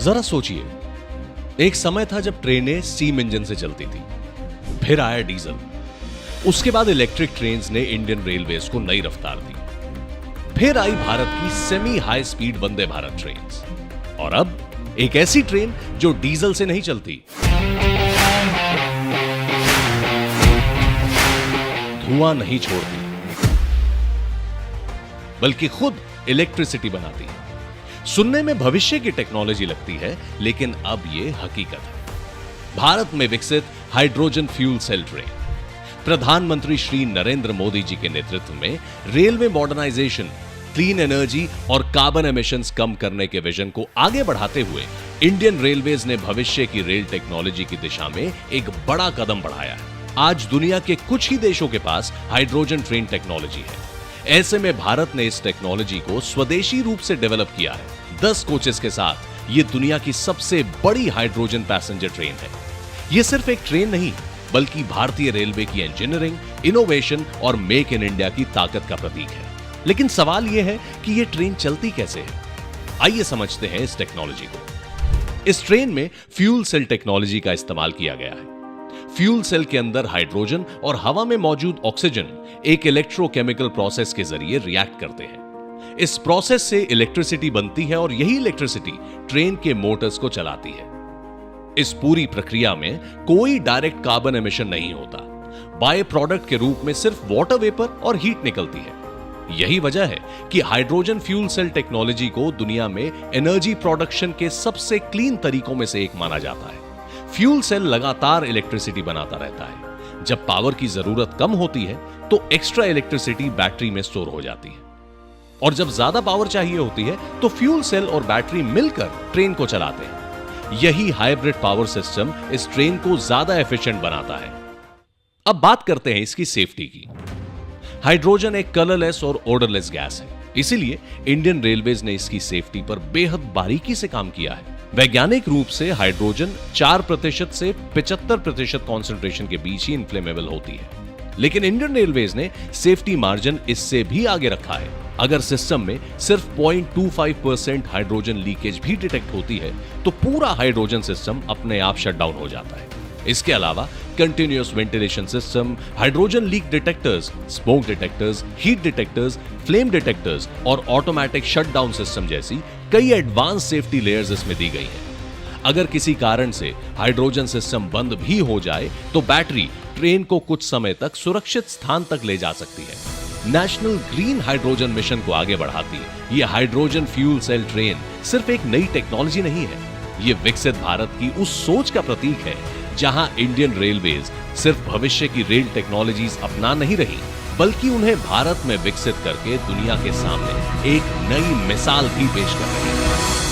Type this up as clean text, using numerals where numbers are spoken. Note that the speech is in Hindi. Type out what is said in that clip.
जरा सोचिए, एक समय था जब ट्रेनें स्टीम इंजन से चलती थी, फिर आया डीजल, उसके बाद इलेक्ट्रिक ट्रेन्स ने इंडियन रेलवेज को नई रफ्तार दी, फिर आई भारत की semi high speed Vande Bharat trains, और अब एक ऐसी ट्रेन जो डीजल से नहीं चलती, धुआं नहीं छोड़ती, बल्कि खुद इलेक्ट्रिसिटी बनाती है। सुनने में भविष्य की टेक्नोलॉजी लगती है, लेकिन अब यह हकीकत है। भारत में विकसित हाइड्रोजन फ्यूल सेल ट्रेन प्रधानमंत्री श्री नरेंद्र मोदी जी के नेतृत्व में रेलवे मॉडर्नाइजेशन, क्लीन एनर्जी और कार्बन एमिशंस कम करने के विजन को आगे बढ़ाते हुए इंडियन रेलवेज ने भविष्य की रेल टेक्नोलॉजी की दिशा में एक बड़ा कदम बढ़ाया है। आज दुनिया के कुछ ही देशों के पास हाइड्रोजन ट्रेन टेक्नोलॉजी है। ऐसे में भारत ने इस टेक्नोलॉजी को स्वदेशी रूप से डेवलप किया है। 10 कोचेस के साथ यह दुनिया की सबसे बड़ी हाइड्रोजन पैसेंजर ट्रेन है। यह सिर्फ एक ट्रेन नहीं, बल्कि भारतीय रेलवे की इंजीनियरिंग, इनोवेशन और मेक इन इंडिया की ताकत का प्रतीक है। लेकिन सवाल यह है कि यह ट्रेन चलती कैसे है। आइए समझते हैं इस टेक्नोलॉजी को। इस ट्रेन में फ्यूल सेल टेक्नोलॉजी का इस्तेमाल किया गया है। फ्यूल सेल के अंदर हाइड्रोजन और हवा में मौजूद ऑक्सीजन एक इलेक्ट्रोकेमिकल प्रोसेस के जरिए रिएक्ट करते हैं। इस प्रोसेस से इलेक्ट्रिसिटी बनती है और यही इलेक्ट्रिसिटी ट्रेन के मोटर्स को चलाती है। इस पूरी प्रक्रिया में कोई डायरेक्ट कार्बन एमिशन नहीं होता। बाय प्रोडक्ट के रूप में सिर्फ वाटर वेपर और हीट निकलती है। यही वजह है कि हाइड्रोजन फ्यूल सेल टेक्नोलॉजी को दुनिया में एनर्जी प्रोडक्शन के सबसे क्लीन तरीकों में से एक माना जाता है। फ्यूल सेल लगातार इलेक्ट्रिसिटी बनाता रहता है। जब पावर की जरूरत कम होती है तो एक्स्ट्रा इलेक्ट्रिसिटी बैटरी में स्टोर हो जाती है, और जब ज्यादा पावर चाहिए होती है तो फ्यूल सेल और बैटरी मिलकर ट्रेन को चलाते हैं। यही हाइब्रिड पावर सिस्टम इस ट्रेन को ज्यादा एफिशिएंट बनाता है। अब बात करते हैं इसकी सेफ्टी की। हाइड्रोजन एक कलरलेस और ओडरलेस गैस है, इसीलिए इंडियन रेलवेज ने इसकी सेफ्टी पर बेहद बारीकी से काम किया है। वैज्ञानिक रूप से हाइड्रोजन 4% से 75% कॉन्सेंट्रेशन के बीच ही इन्फ्लेमेबल होती है, लेकिन इंडियन रेलवेज ने सेफ्टी मार्जिन इससे भी आगे रखा है। अगर सिस्टम में सिर्फ 0.25% हाइड्रोजन लीकेज भी डिटेक्ट होती है तो पूरा हाइड्रोजन सिस्टम अपने आप शट डाउन हो जाता है। इसके अलावा continuous ventilation system, hydrogen leak detectors, smoke detectors, heat detectors, flame detectors और ऑटोमेटिक शटडाउन सिस्टम जैसी कई एडवांस सेफ्टी लेयर्स इसमें दी गई हैं। अगर किसी कारण से हाइड्रोजन सिस्टम बंद भी हो जाए तो बैटरी ट्रेन को कुछ समय तक सुरक्षित स्थान तक ले जा सकती है। नेशनल ग्रीन हाइड्रोजन मिशन को आगे बढ़ाती यह हाइड्रोजन फ्यूल सेल ट्रेन सिर्फ एक नई टेक्नोलॉजी नहीं है, यह विकसित भारत की उस सोच का प्रतीक है जहां इंडियन रेलवेज सिर्फ भविष्य की रेल टेक्नोलॉजीज अपना नहीं रही, बल्कि उन्हें भारत में विकसित करके दुनिया के सामने एक नई मिसाल भी पेश कर रही है।